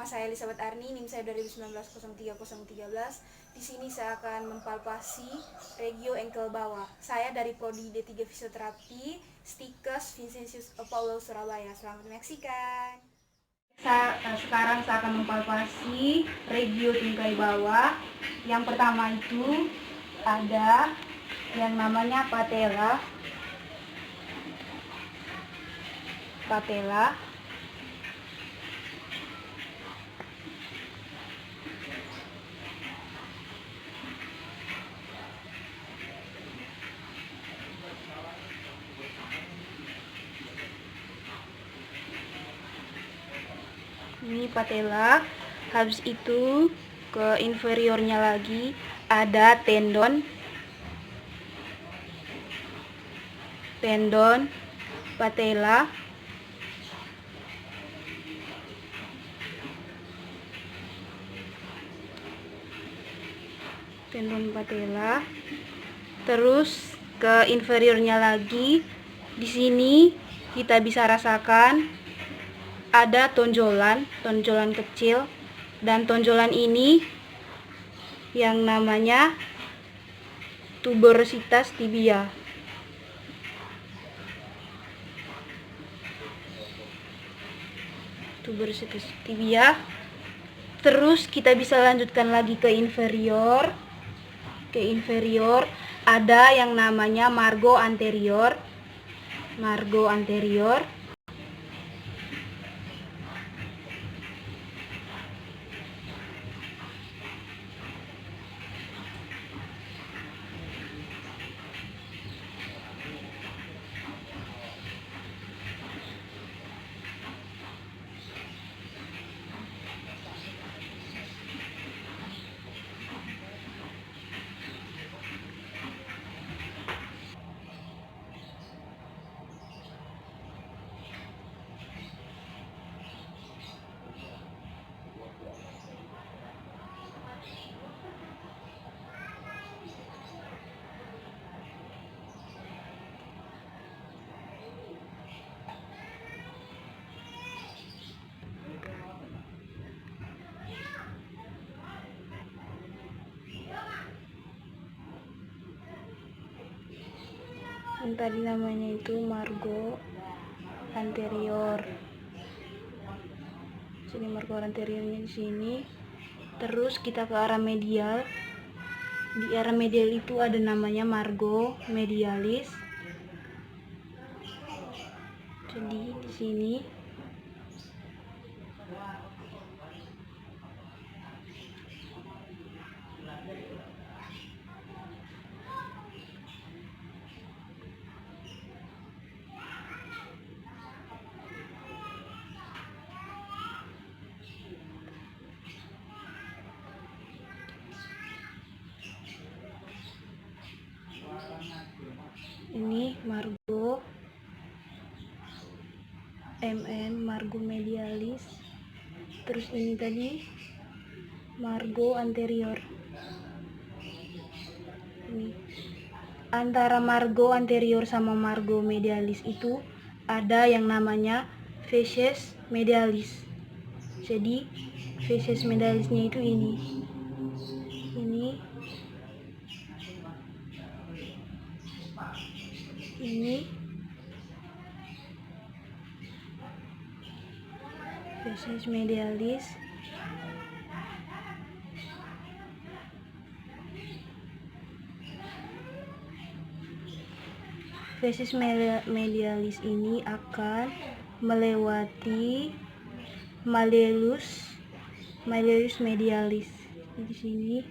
saya Elizabeth Arni, NIM saya 2019-03-013. Di sini saya akan mempalpasi regio engkel bawah. Saya dari Prodi D3 Fisioterapi, Stikes Vincentius Paulo Surabaya. Selamat menyaksikan. Sekarang saya akan mempalpasi regio tungkai bawah. Yang pertama itu ada yang namanya patella. Ini patella. Habis itu ke inferiornya lagi ada tendon patella. Terus ke inferiornya lagi. Di sini kita bisa rasakan ada tonjolan kecil, dan tonjolan ini yang namanya tuberositas tibia. Terus kita bisa lanjutkan lagi ke inferior. Ada yang namanya margo anterior. Yang tadi namanya itu margo anterior. Sini margo anteriornya di sini. Terus kita ke arah medial. Di arah medial itu ada namanya margo medialis. Jadi di sini ini margo margo medialis. Terus ini tadi margo anterior. Ini antara margo anterior sama margo medialis itu ada yang namanya facies medialis. Jadi facies medialisnya itu ini facies medialis. Facies medialis ini akan melewati malleolus medialis. Di sini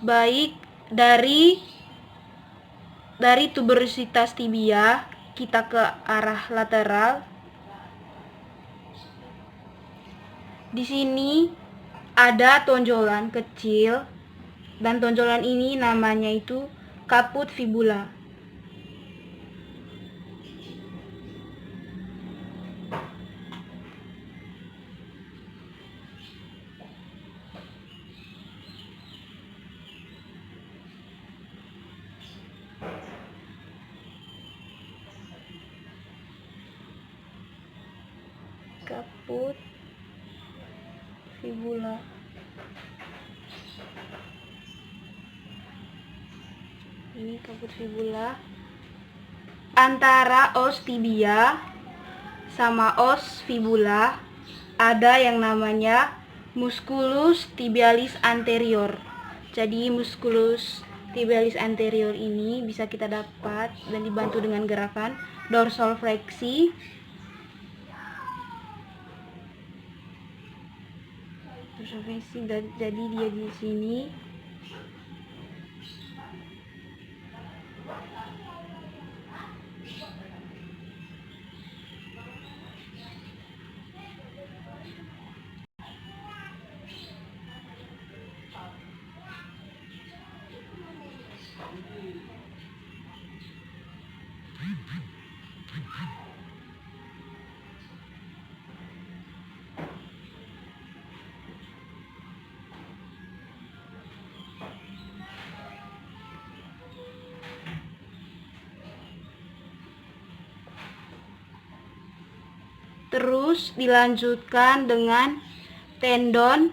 baik dari tuberositas tibia kita ke arah lateral. Di sini ada tonjolan kecil, dan tonjolan ini namanya itu caput fibula. kaput fibula. Ini kaput fibula. Antara os tibia sama os fibula ada yang namanya musculus tibialis anterior. Jadi musculus tibialis anterior ini bisa kita dapat dan dibantu dengan gerakan dorsal fleksi, jadi dia di sini. Terus dilanjutkan dengan tendon,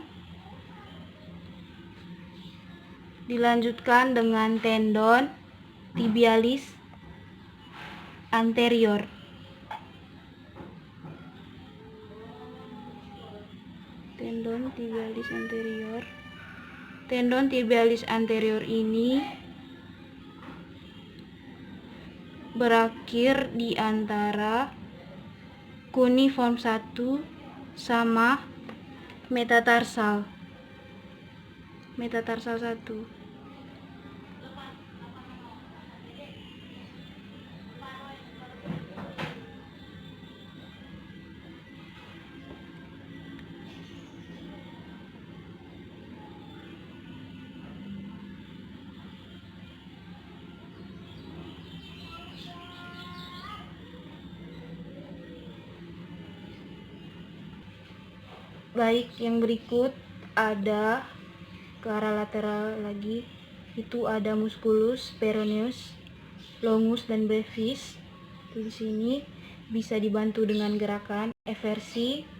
tibialis anterior. Tendon tibialis anterior ini berakhir di antara cuneiform 1 sama metatarsal 1. Baik, yang berikut ada ke arah lateral lagi, itu ada musculus peroneus, longus dan brevis. Di sini bisa dibantu dengan gerakan eversi.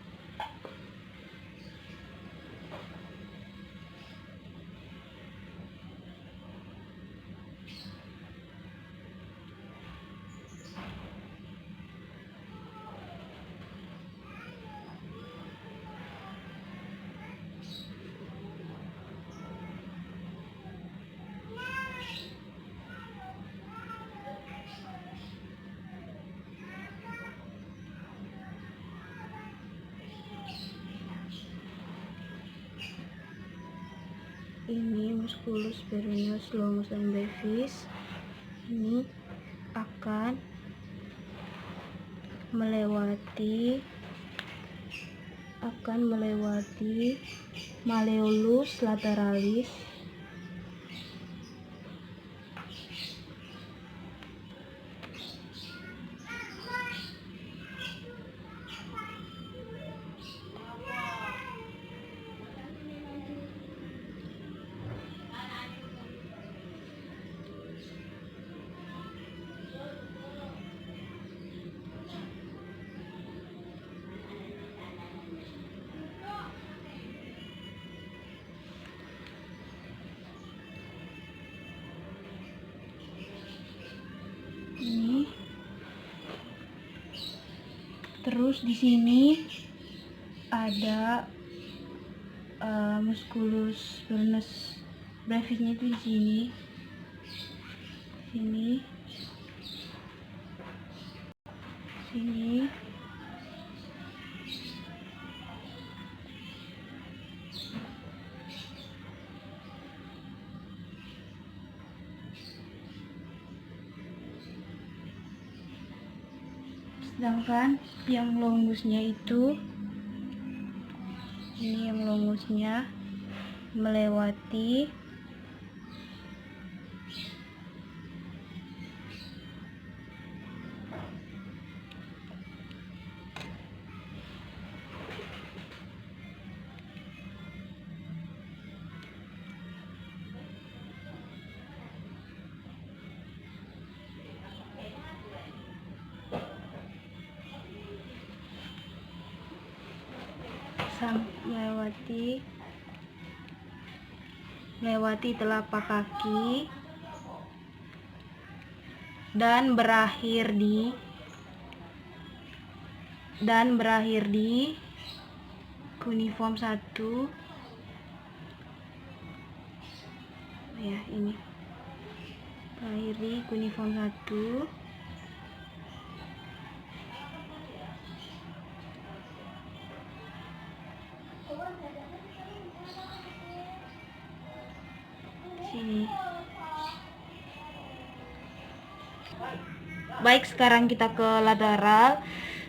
Ini musculus peroneus, longus dan brevis. Ini akan melewati malleolus lateralis, ini. Terus di sini ada musculus peroneus brevisnya itu di sini. Sedangkan yang longusnya itu, ini yang longusnya melewati melewati telapak kaki dan berakhir di kuniform 1. Ya, ini berakhir di kuniform 1. Sini. Baik, sekarang kita ke lateral.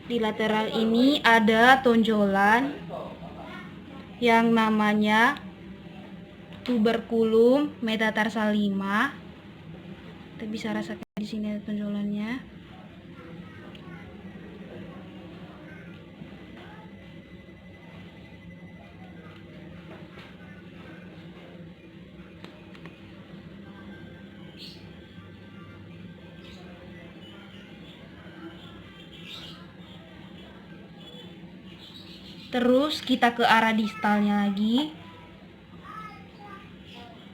Di lateral ini ada tonjolan yang namanya tuberculum metatarsal 5. Kita bisa rasakan di sini ada tonjolannya. Terus kita ke arah distalnya lagi.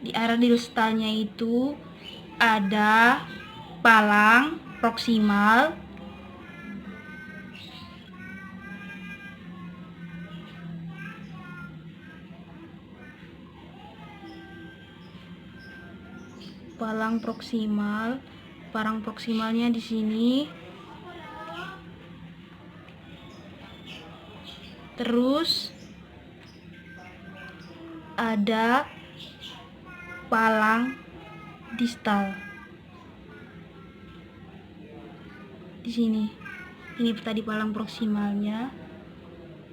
Di arah distalnya itu ada palang proksimal, palang proksimalnya di sini. Terus ada palang distal di sini. Ini tadi palang proksimalnya,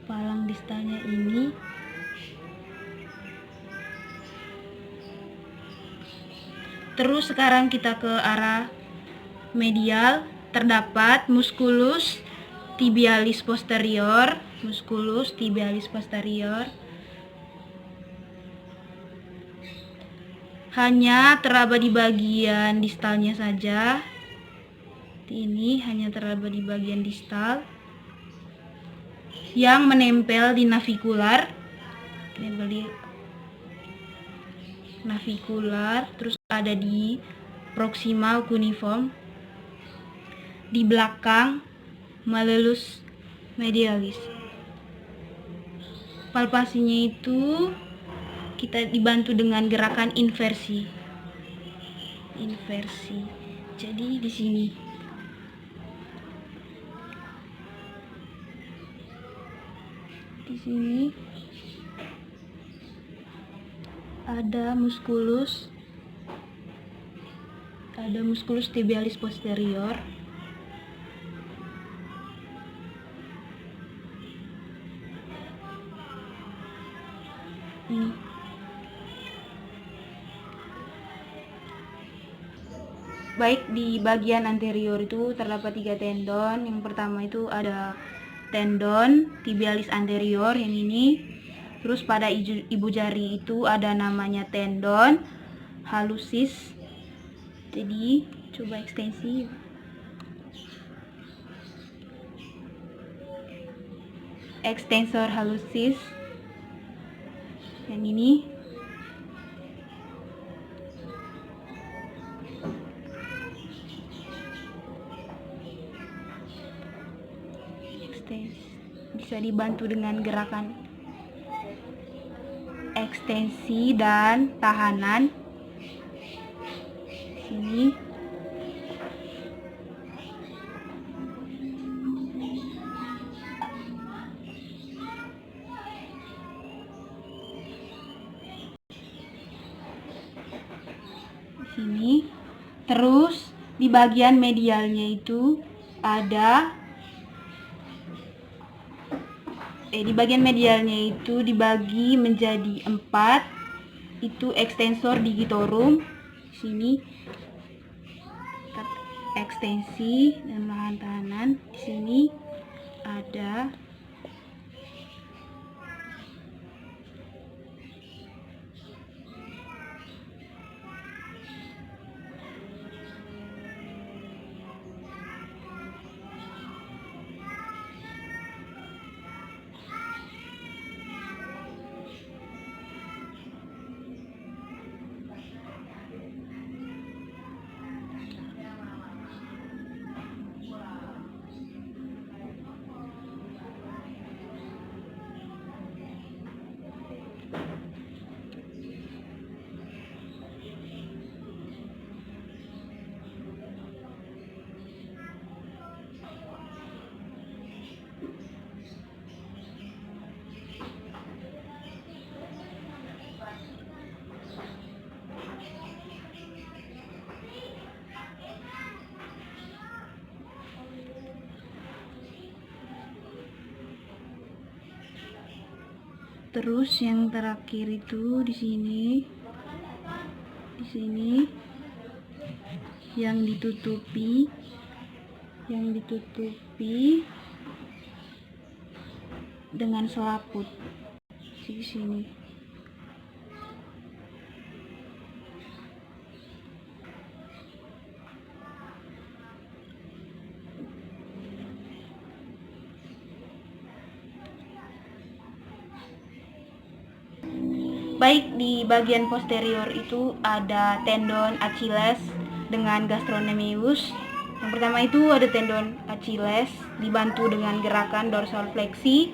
palang distalnya ini. Terus sekarang kita ke arah medial. Terdapat musculus tibialis posterior, hanya teraba di bagian distalnya saja. Ini hanya teraba di bagian distal yang menempel di navikular, terus ada di proximal cuneiform, di belakang malleolus medialis. Palpasinya itu kita dibantu dengan gerakan inversi. Jadi di sini ada musculus tibialis posterior. Ini. Baik, di bagian anterior itu terdapat 3 tendon. Yang pertama itu ada tendon tibialis anterior yang ini. Terus pada ibu jari itu ada namanya tendon hallucis. Jadi coba ekstensi. Extensor hallucis yang ini. Bisa dibantu dengan gerakan ekstensi dan tahanan. Sini. Sini. Terus di bagian medialnya itu ada di bagian medialnya itu dibagi menjadi 4. Itu extensor digitorum. Sini ekstensi dan tahanan. Di sini ada Terus yang terakhir itu di sini yang ditutupi dengan selaput di sini. Baik di bagian posterior itu ada tendon Achilles dengan gastrocnemius. Yang pertama itu ada tendon Achilles dibantu dengan gerakan dorsal fleksi.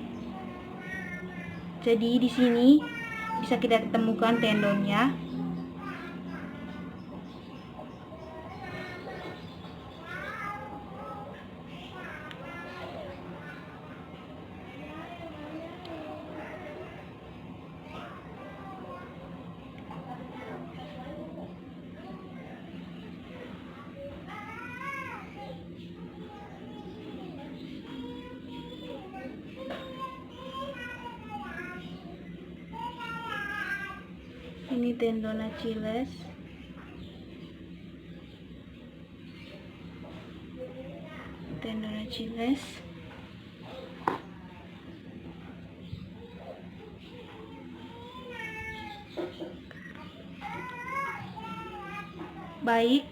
Jadi di sini bisa kita temukan tendonnya. Ini tendon Achilles. Baik,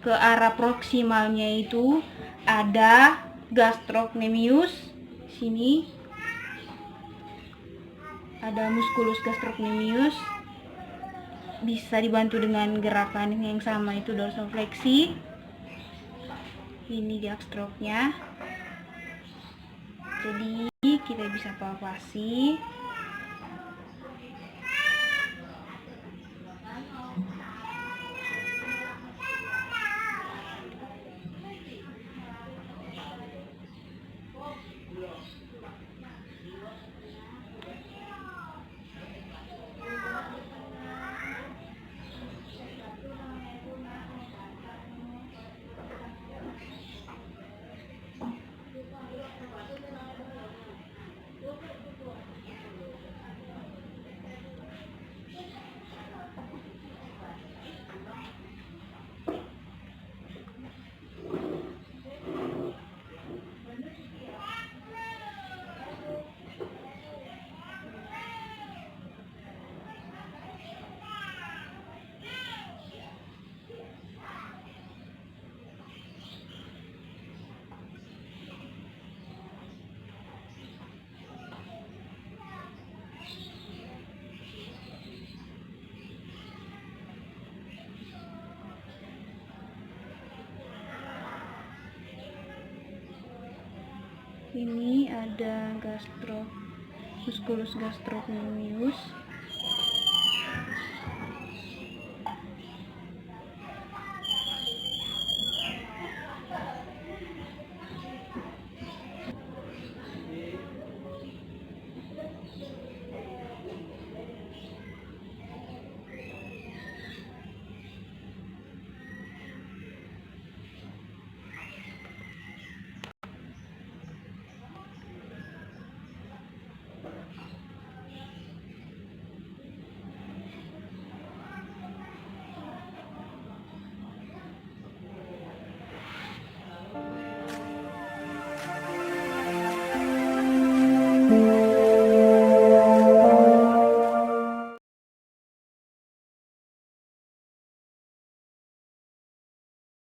ke arah proksimalnya itu ada gastrocnemius. Sini ada musculus gastrocnemius, bisa dibantu dengan gerakan yang sama, itu dorsal fleksi. Ini gastroknya. Jadi kita bisa palpasi. Ini ada musculus gastrocnemius.